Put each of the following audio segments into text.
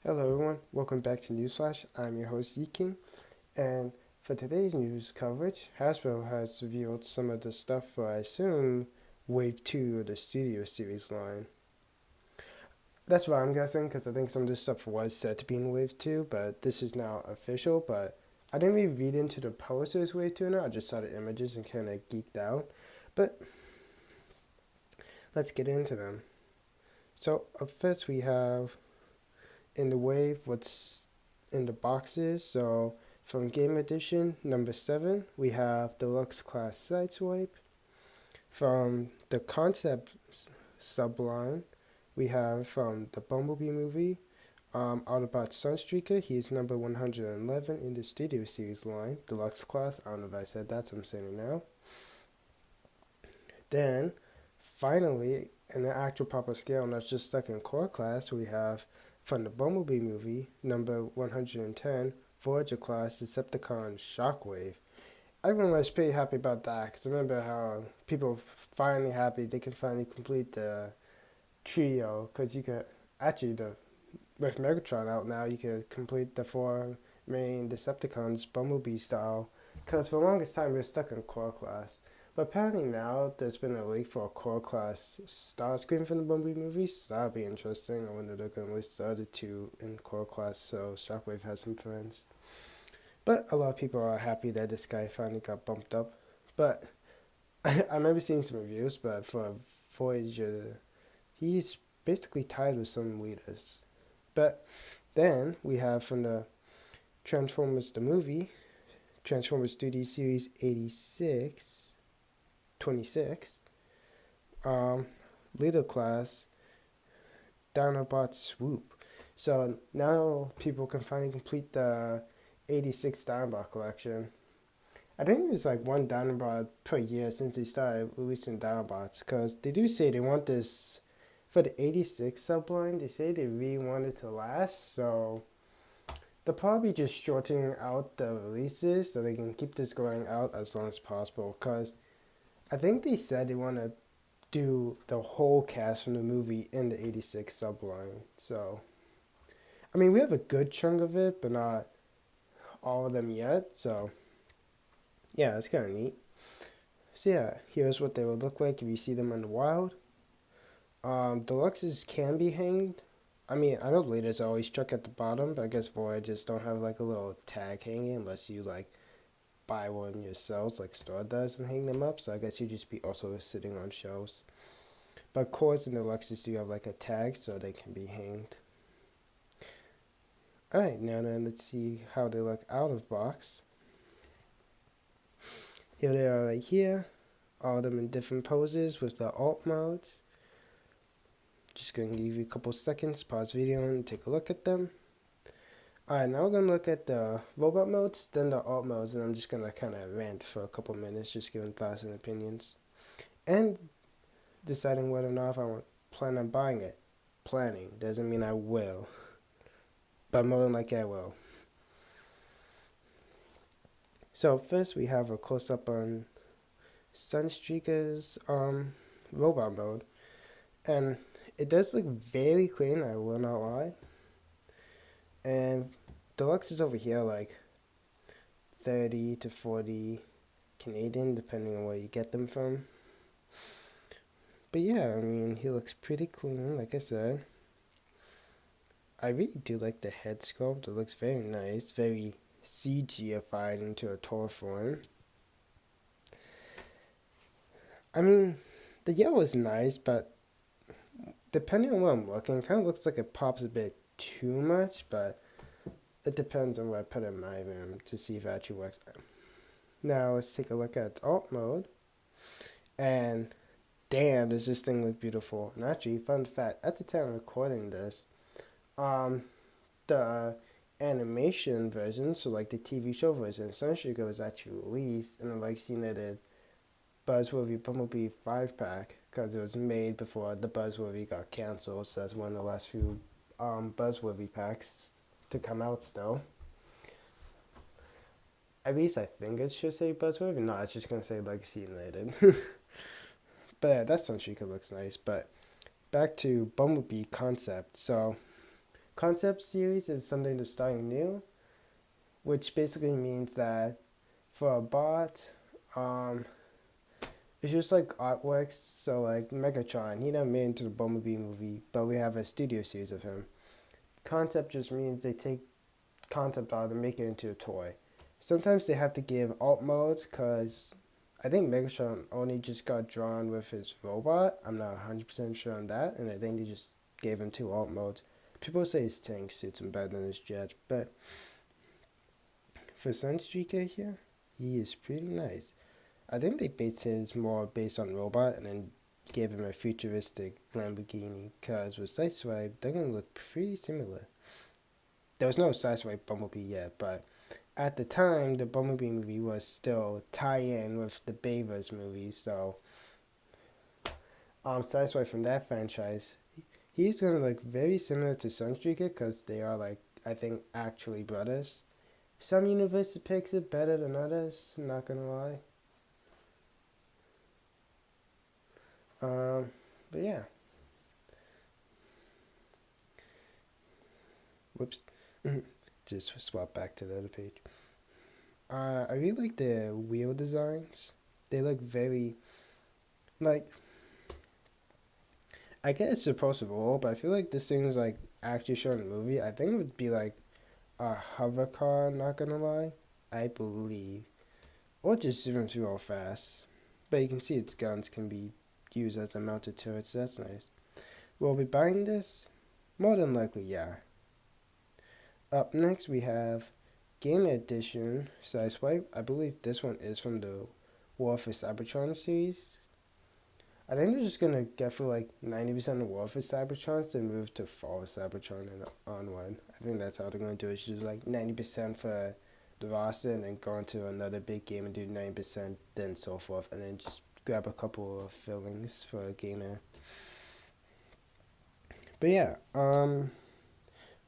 Hello everyone, welcome back to Newsflash. I'm your host Yeking, and for today's news coverage, Hasbro has revealed some of the stuff for, I assume, Wave 2 of the Studio Series line. That's what I'm guessing, because I think some of this stuff was said to be in Wave 2, but this is now official, but I didn't really read into the posters Wave 2 now, I just saw the images and kind of geeked out. But let's get into them. So up first we have in the wave what's in the boxes. So from Game Edition number 7, we have Deluxe Class Sideswipe. From the Concept subline, we have from the Bumblebee movie, Autobot Sunstreaker. He's number 111 in the Studio Series line, Deluxe Class. I don't know if I said that, so I'm saying it now. Then, finally, in the actual proper scale, not just stuck in core class, we have from the Bumblebee movie, number 110, Voyager class Decepticon Shockwave. Everyone was pretty happy about that because I remember how people were finally happy they could finally complete the trio because you could actually with Megatron out now you could complete the four main Decepticons Bumblebee style because for the longest time we were stuck in core class. But apparently now there's been a leak for a core class star screen from the Bumblebee movie, so that'll be interesting. I wonder if they're going to list the other two in core class so Shockwave has some friends. But a lot of people are happy that this guy finally got bumped up. But I remember seeing some reviews, but for Voyager, he's basically tied with some leaders. But then we have from the Transformers the movie, Transformers 3D Series 26, leader class, Dinobot Swoop. So now people can finally complete the 86 Dinobot collection. I think it was like one Dinobot per year since they started releasing Dinobots, because they do say they want this for the 86 subline. They say they really want it to last, so they're probably just shortening out the releases so they can keep this going out as long as possible. Because I think they said they want to do the whole cast from the movie in the 86 subline. So, I mean, we have a good chunk of it, but not all of them yet. So, yeah, it's kind of neat. So, yeah, here's what they would look like if you see them in the wild. Deluxes can be hanged. I mean, I know leaders are always stuck at the bottom, but I guess Voyagers don't have like a little tag hanging unless you like buy one yourselves, like Store does, and hang them up. So I guess you just be also sitting on shelves. But cores and deluxes do have like a tag, so they can be hanged. Alright, now then let's see how they look out of box. Here they are right here. All of them in different poses with the alt modes. Just going to give you a couple seconds, pause video and take a look at them. Alright, now we're going to look at the robot modes, then the alt modes, and I'm just going to kind of rant for a couple minutes, just giving thoughts and opinions. And deciding whether or not if I plan on buying it. Planning doesn't mean I will, but more than likely I will. So first we have a close-up on Sunstreaker's robot mode, and it does look very clean, I will not lie. And Deluxe is over here like 30 to 40 Canadian, depending on where you get them from. But yeah, I mean, he looks pretty clean, like I said. I really do like the head sculpt. It looks very nice, very CGified into a tour form. I mean, the yellow is nice, but depending on where I'm looking, it kind of looks like it pops a bit too much, but it depends on where I put it in my room to see if it actually works. Now let's take a look at alt mode. And damn, does this thing look beautiful. And actually, fun fact, at the time of recording this, the animation version, so like the TV show version, Sunstreaker was actually released in the Legacy United Buzzworthy Bumblebee 5-pack because it was made before the Buzzworthy got canceled, so that's one of the last few Buzzworthy packs to come out still. At least I think it should say Buzzworthy. No, it's just going to say Legacy United. But yeah, that Sunstreaker looks nice. But back to Bumblebee concept. So Concept series is something that's starting new, which basically means that for a bot, um, it's just like artworks. So like Megatron, he never made into the Bumblebee movie, but we have a studio series of him. Concept just means they take concept art and make it into a toy. Sometimes they have to give alt modes because I think Megatron only just got drawn with his robot. I'm not 100% sure on that, and I think they just gave him two alt modes. People say his tank suits him better than his jet, but for Sunstreaker here, he is pretty nice. I think they based his more based on robot and then gave him a futuristic Lamborghini because with Sideswipe, they're gonna look pretty similar. There was no Sideswipe Bumblebee yet, but at the time, the Bumblebee movie was still tie-in with the Bayverse movie, so Sideswipe from that franchise, he's gonna look very similar to Sunstreaker because they are like I think actually brothers. Some universes picks it better than others. Not gonna lie. Um, but yeah. Whoops. Just swap back to the other page. I really like the wheel designs. They look very like I guess it's supposed to roll, but I feel like this thing is like actually shown in the movie. I think it would be like a hover car. Not gonna lie, I believe, or just zoom real fast. But you can see its guns can be used as a mounted turret, so that's nice. Will we buying this? More than likely, yeah. Up next, we have Game Edition Sideswipe. I believe this one is from the War for Cybertron series. I think they're just gonna get for like 90% of War for Cybertrons and move to Fall Cybertron and onward. I think that's how they're gonna do it. It's just like 90% for the roster and then go into another big game and do 90%, then so forth, and then just grab a couple of fillings for a gamer. But yeah,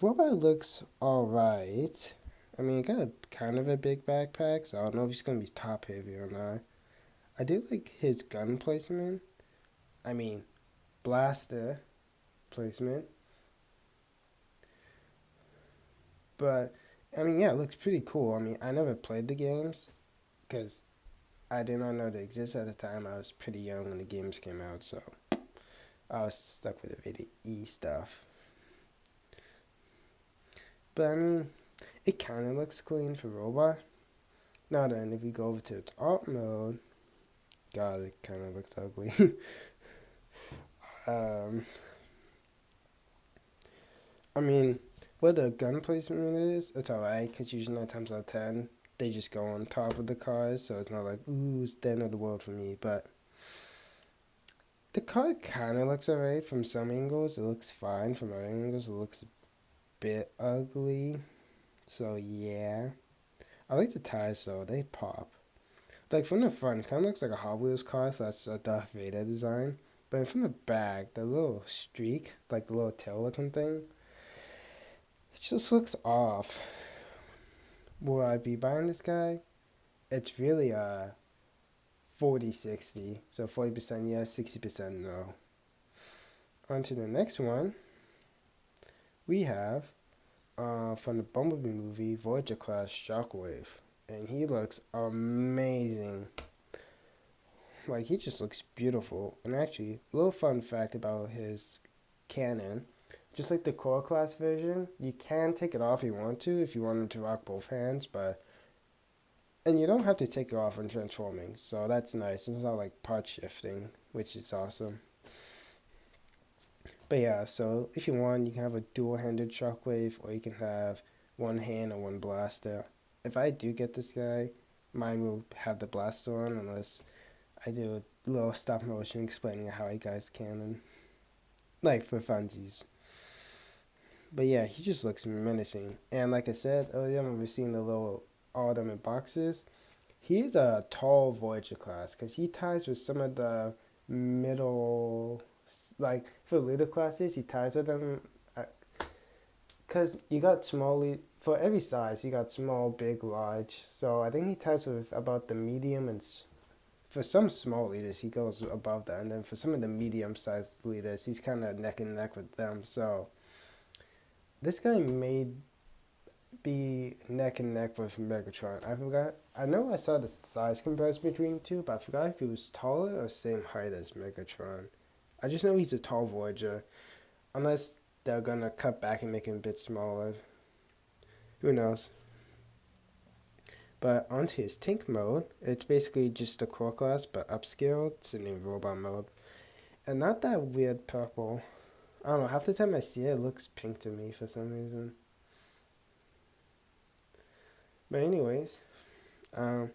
Robot looks alright. I mean, it got a kind of a big backpack, so I don't know if he's gonna be top heavy or not. I do like his gun placement. I mean, blaster placement. But, I mean, yeah, it looks pretty cool. I mean, I never played the games because I did not know they existed at the time. I was pretty young when the games came out, so I was stuck with the video E stuff. But, I mean, it kind of looks clean for robot. Now then, if we go over to its alt mode, God, it kind of looks ugly. um, I mean, what the gun placement is, it's alright because usually 9 times out of 10, they just go on top of the cars, so it's not like, ooh, it's the end of the world for me. But the car kind of looks alright from some angles. It looks fine. From other angles, it looks a bit ugly. So, yeah. I like the tires, though. They pop. Like, from the front, kind of looks like a Hot Wheels car, so that's a Darth Vader design. But from the back, the little streak, like the little tail looking thing, it just looks off. Will I be buying this guy? It's really a 40-60. So 40% yes, 60% no. On to the next one. We have from the Bumblebee movie, Voyager Class Shockwave. And he looks amazing. Like, he just looks beautiful. And actually, a little fun fact about his cannon. Just like the core class version, you can take it off if you want to, if you want him to rock both hands, but and you don't have to take it off when transforming, so that's nice. It's not like part shifting, which is awesome. But yeah, so if you want, you can have a dual-handed shockwave, or you can have one hand and one blaster. If I do get this guy, mine will have the blaster on, unless I do a little stop motion explaining how he guys cannon, like for funsies. But yeah, he just looks menacing. And like I said earlier, when we're seeing the little all of them in boxes, he's a tall Voyager class because he ties with some of the middle, like for later classes, he ties with them. Because you got small, for every size, you got small, big, large. So I think he ties with about the medium and for some small leaders, he goes above that. And then for some of the medium sized leaders, he's kind of neck and neck with them. So this guy may be neck and neck with Megatron. I forgot. I know I saw the size comparison between the two, but I forgot if he was taller or same height as Megatron. I just know he's a tall Voyager, unless they're gonna cut back and make him a bit smaller. Who knows? But onto his tank mode, it's basically just the core class but upscaled, sitting in robot mode. And not that weird purple. I don't know, half the time I see it, it looks pink to me for some reason. But anyways, um,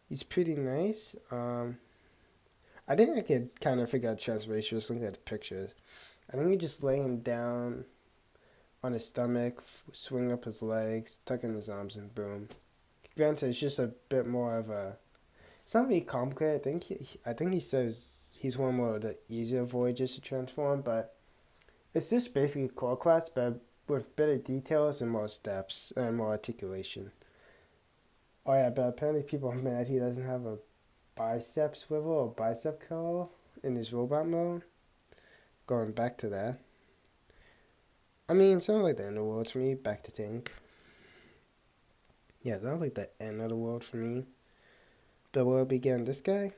he's pretty nice. I think I could kind of figure out transracial just looking at the pictures. I think he's just laying down on his stomach, swing up his legs, tucking his arms, and boom. Granted, it's just a bit more of a. It's not really complicated. I think he says he's one more of the easier Voyagers to transform, but it's just basically core class, but with better details and more steps and more articulation. Oh yeah, but apparently people are mad he doesn't have a bicep swivel or bicep curl in his robot mode. Going back to that. I mean, it sounds like the end of the world to me. Back to tank. Yeah, it sounds like the end of the world for me. But will it begin this guy?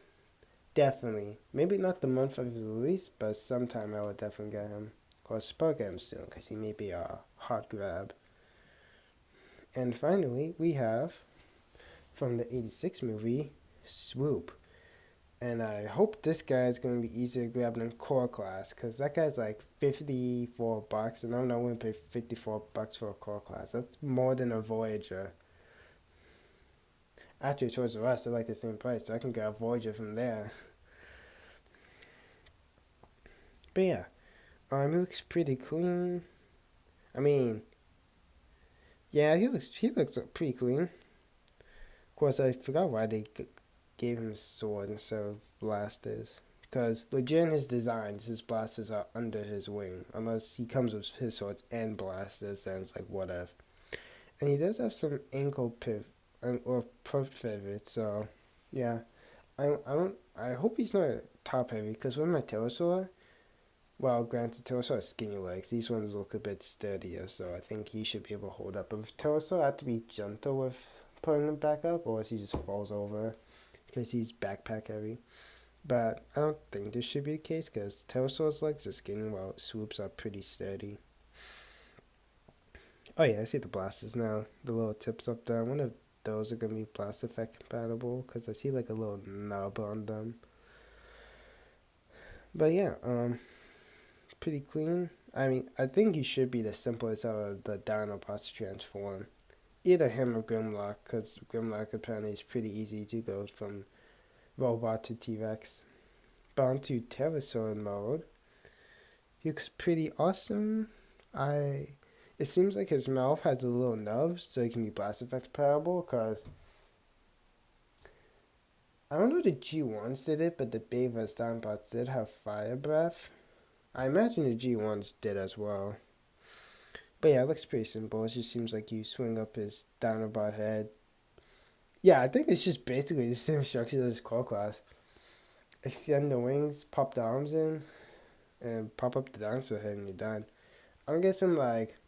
Definitely. Maybe not the month of his release, but sometime I will definitely get him. Of course, probably get him soon, because he may be a hot grab. And finally, we have, from the 86 movie, Swoop. And I hope this guy is going to be easier to grab than core class, because that guy's like $54, and I'm not willing to pay $54 for a core class. That's more than a Voyager. Actually, Toys R Us, they're like the same price, so I can grab Voyager from there. But yeah, it looks pretty clean. I mean, yeah, he looks pretty clean. Of course, I forgot why they gave him a sword instead of blasters. Because legit in his designs, his blasters are under his wing. Unless he comes with his swords and blasters, then it's like whatever. And he does have some ankle pivot or pivot, so yeah. I hope he's not top heavy, because with my pterosaur, well, granted, pterosaur has skinny legs. These ones look a bit sturdier, so I think he should be able to hold up. But with pterosaur, I have to be gentle with putting him back up, or else he just falls over, because he's backpack heavy. But I don't think this should be the case, because pterosaur's legs are skinny, while swoops are pretty sturdy. Oh yeah, I see the blasters now. The little tips up there. I wonder if those are going to be blast effect compatible, because I see like a little nub on them. But yeah, pretty clean. I mean, I think he should be the simplest out of the Dinobots to transform. Either him or Grimlock, because Grimlock apparently is pretty easy to go from robot to T-Rex. But onto Pterosaur mode. He looks pretty awesome. It seems like his mouth has a little nub, so it can be blast effect compatible, because I don't know if the G1s did it, but the Beta Dinobots did have fire breath. I imagine the G1s did as well. But yeah, it looks pretty simple. It just seems like you swing up his Dinobot head. Yeah, I think it's just basically the same structure as his core class. Extend the wings, pop the arms in, and pop up the dinosaur head, and you're done. I'm guessing like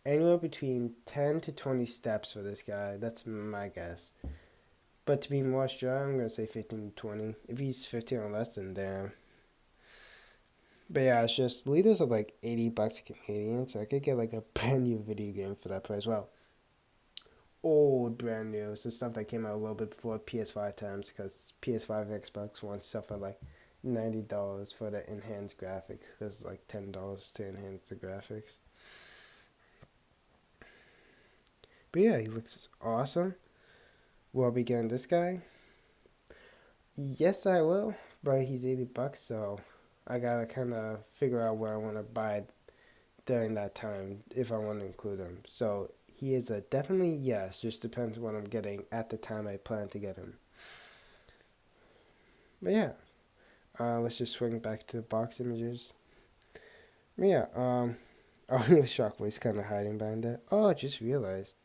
anywhere between 10 to 20 steps for this guy. That's my guess. But to be more sure, I'm going to say 15 to 20. If he's 15 or less, then damn. But yeah, it's just leaders are like $80 Canadian, so I could get like a brand new video game for that price. Well, old brand new. So stuff that came out a little bit before PS5 times, because PS5 Xbox One stuff at like $90 for the enhanced graphics, because like $10 to enhance the graphics. But yeah, he looks awesome. Will I be getting this guy? Yes, I will, but he's $80, so I gotta kind of figure out where I want to buy during that time if I want to include him. So he is a definitely yes, just depends what I'm getting at the time I plan to get him. But yeah, let's just swing back to the box images. But yeah, oh, Shockwave's kind of hiding behind that. Oh, I just realized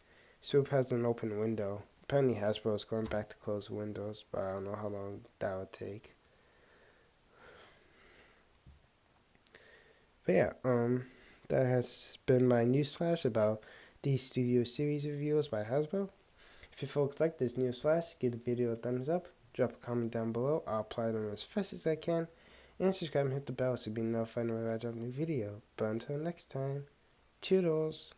Swoop has an open window. Apparently Hasbro is going back to close windows, but I don't know how long that would take. But yeah, That has been my newsflash about the Studio Series reviews by Hasbro. If you folks like this newsflash, give the video a thumbs up, drop a comment down below, I'll apply them as fast as I can, and subscribe and hit the bell so you'll be notified whenever I drop a new video. But until next time, toodles!